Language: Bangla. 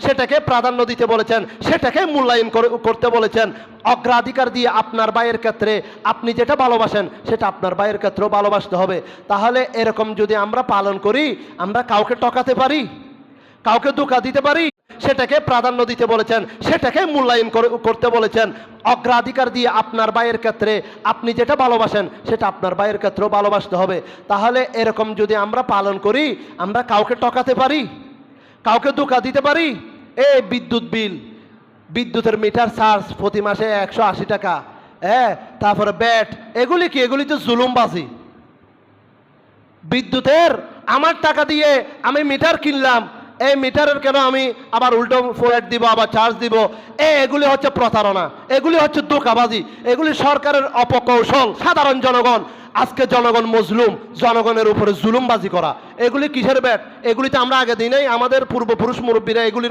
সেটাকে প্রাধান্য দিতে বলেছেন, সেটাকে মূল্যায়ন করতে বলেছেন। অগ্রাধিকার দিয়ে আপনার ভাইয়ের ক্ষেত্রে আপনি যেটা ভালোবাসেন সেটা আপনার ভাইয়ের ক্ষেত্রেও ভালোবাসতে হবে। তাহলে এরকম যদি আমরা পালন করি, আমরা কাউকে ঠকাতে পারি, কাউকে ধোঁকা দিতে পারি। সেটাকে প্রাধান্য দিতে বলেছেন, সেটাকে মূল্যায়ন করতে বলেছেন। অগ্রাধিকার দিয়ে আপনার ভাইয়ের ক্ষেত্রে আপনি যেটা ভালোবাসেন সেটা আপনার ভাইয়ের ক্ষেত্রেও ভালোবাসতে হবে। তাহলে এরকম যদি আমরা পালন করি, আমরা কাউকে ঠকাতে পারি, কাউকে ধোঁকা দিতে পারি। এই বিদ্যুৎ বিল, বিদ্যুতের মিটার চার্জ প্রতি মাসে 180 টাকা, তারপরে ব্যাট, এগুলি কি? এগুলি তো জুলুমবাজি। বিদ্যুতের আমার টাকা দিয়ে আমি মিটার কিনলাম, এই মিটারের কেন আমি আবার উল্টো ফোয়াট দিব, আবার চার্জ দিব? এগুলি হচ্ছে প্রতারণা, এগুলি হচ্ছে ধোঁকাবাজি, এগুলি সরকারের অপকৌশল। সাধারণ জনগণ, আজকে জনগণ মজলুম, জনগণের উপরে জুলুমবাজি করা, এগুলি কিসের ব্যাট? এগুলিতে আমরা আগে দিই নাই? আমাদের পূর্বপুরুষ মুরব্বীরা এগুলির